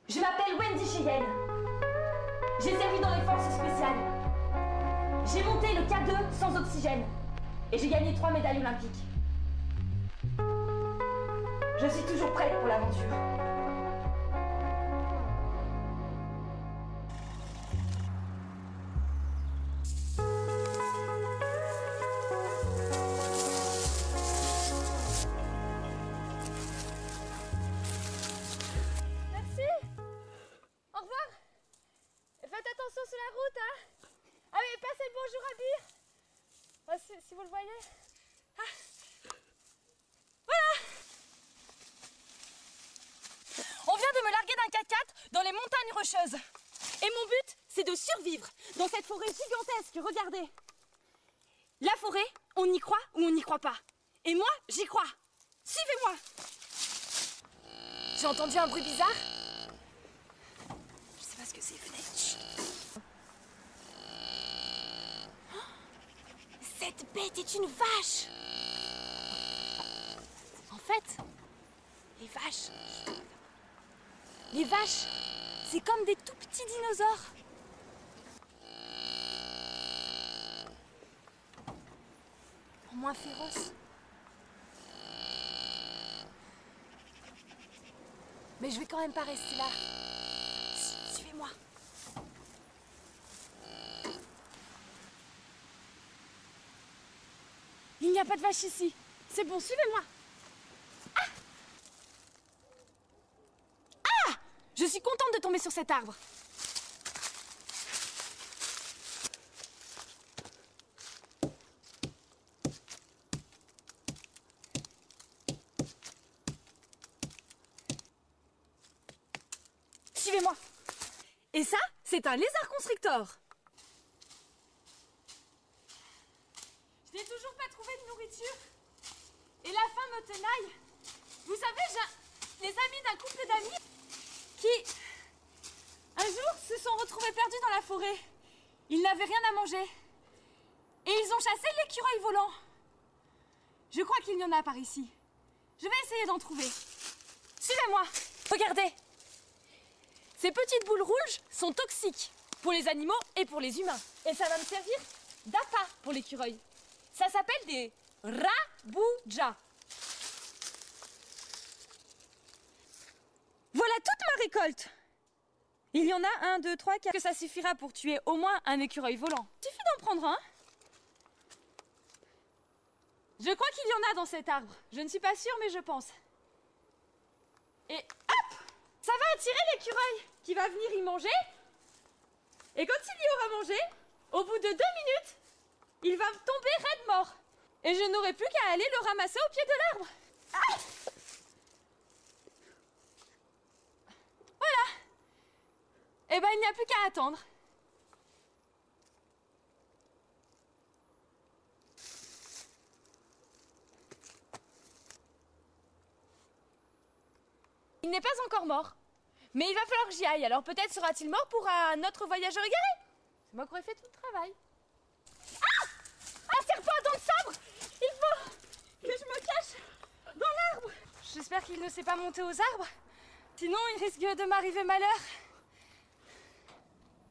Je m'appelle Wendy Cheyenne. J'ai servi dans les forces spéciales. J'ai monté le K2 sans oxygène. Et j'ai gagné 3 médailles olympiques. Je suis toujours prête pour l'aventure. Sur la route, hein. Ah mais passez le bonjour à Bire. Si vous le voyez. Ah. Voilà. On vient de me larguer d'un 4x4 dans les montagnes rocheuses. Et mon but, c'est de survivre dans cette forêt gigantesque, regardez. La forêt, on y croit ou on n'y croit pas. Et moi, j'y crois. Suivez-moi. J'ai entendu un bruit bizarre. Je sais pas ce que c'est, venez. Cette bête est une vache. En fait, les vaches, c'est comme des tout petits dinosaures. En moins féroces. Mais je vais quand même pas rester là. Suivez-moi. Il n'y a pas de vache ici. C'est bon, suivez-moi. Ah! Ah! Je suis contente de tomber sur cet arbre. Suivez-moi. Et ça, c'est un lézard constrictor. Je n'ai toujours pas trouvé de nourriture. Et la faim me tenaille. Vous savez, j'ai les amis d'un couple d'amis qui, un jour, se sont retrouvés perdus dans la forêt. Ils n'avaient rien à manger. Et ils ont chassé l'écureuil volant. Je crois qu'il y en a par ici. Je vais essayer d'en trouver. Suivez-moi. Regardez. Ces petites boules rouges sont toxiques pour les animaux et pour les humains. Et ça va me servir d'appât pour l'écureuil. Ça s'appelle des raboujas. Voilà toute ma récolte. Il y en a 1, 2, 3, 4. Que ça suffira pour tuer au moins un écureuil volant. Il suffit d'en prendre un. Je crois qu'il y en a dans cet arbre. Je ne suis pas sûre, mais je pense. Et hop! Ça va attirer l'écureuil qui va venir y manger. Et quand il y aura mangé, au bout de 2 minutes, il va tomber raide mort. Et je n'aurai plus qu'à aller le ramasser au pied de l'arbre. Ah! Voilà. Eh ben, il n'y a plus qu'à attendre. Il n'est pas encore mort. Mais il va falloir que j'y aille. Alors peut-être sera-t-il mort pour un autre voyageur égaré. C'est moi qui aurais fait tout le travail. Ah! Un serpent à dents de sabre! Il faut que je me cache dans l'arbre. J'espère qu'il ne s'est pas monté aux arbres. Sinon, il risque de m'arriver malheur.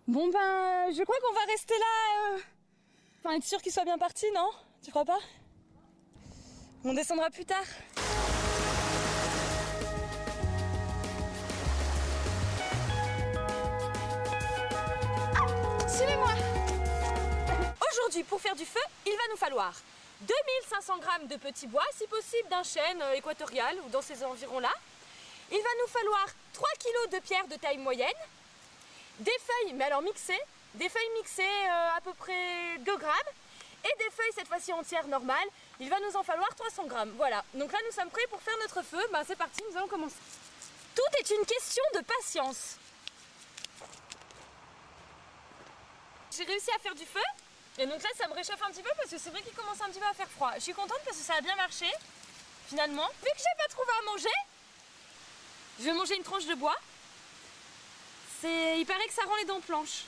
Bon ben, je crois qu'on va rester là. Enfin, être sûr qu'il soit bien parti, non? Tu crois pas? On descendra plus tard. Suivez-moi. Aujourd'hui, pour faire du feu, il va nous falloir 2500 g de petits bois, si possible d'un chêne équatorial ou dans ces environs-là. Il va nous falloir 3 kg de pierre de taille moyenne, des feuilles, mais alors mixées, des feuilles mixées à peu près 2 grammes, et des feuilles cette fois-ci entières normales. Il va nous en falloir 300 grammes. Voilà, donc là nous sommes prêts pour faire notre feu. Ben, c'est parti, nous allons commencer. Tout est une question de patience. J'ai réussi à faire du feu, et donc là ça me réchauffe un petit peu parce que c'est vrai qu'il commence un petit peu à faire froid. Je suis contente parce que ça a bien marché, finalement. Vu que j'ai pas trouvé à manger, je vais manger une tranche de bois. Il paraît que ça rend les dents blanches.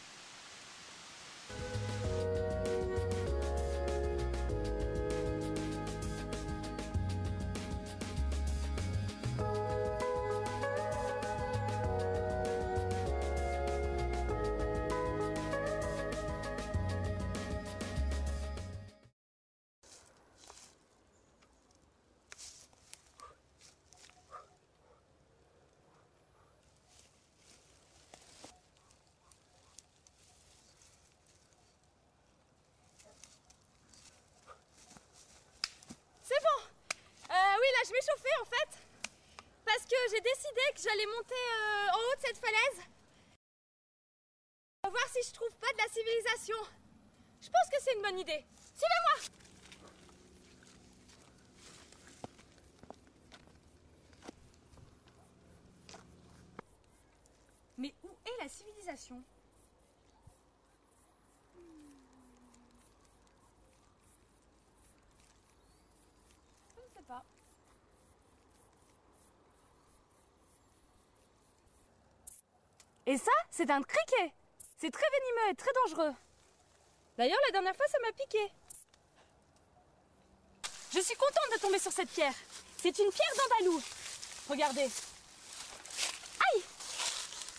décidé que j'allais monter en haut de cette falaise. On va voir si je trouve pas de la civilisation. Je pense que c'est une bonne idée. Suivez-moi! Mais où est la civilisation? Je ne sais pas. Et ça, c'est un criquet. C'est très venimeux et très dangereux. D'ailleurs, la dernière fois, ça m'a piqué. Je suis contente de tomber sur cette pierre. C'est une pierre d'Andalou. Regardez. Aïe!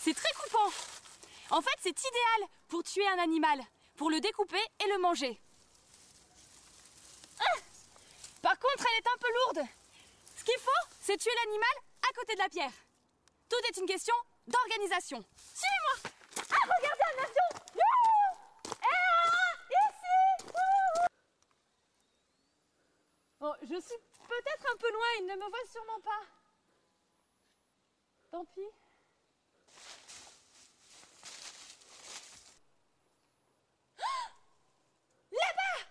C'est très coupant. En fait, c'est idéal pour tuer un animal, pour le découper et le manger. Ah! Par contre, elle est un peu lourde. Ce qu'il faut, c'est tuer l'animal à côté de la pierre. Tout est une question d'organisation. Suivez-moi! Ah, regardez un avion! Youhou! Ici! Wouhou! Bon, je suis peut-être un peu loin, il ne me voit sûrement pas. Tant pis. Là-bas!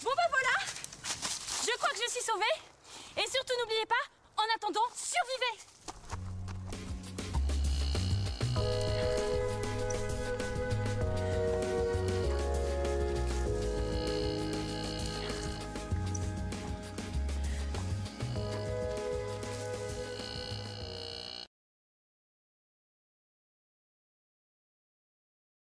Bon bah voilà! Je crois que je suis sauvée. Et surtout n'oubliez pas, en attendant, survivez!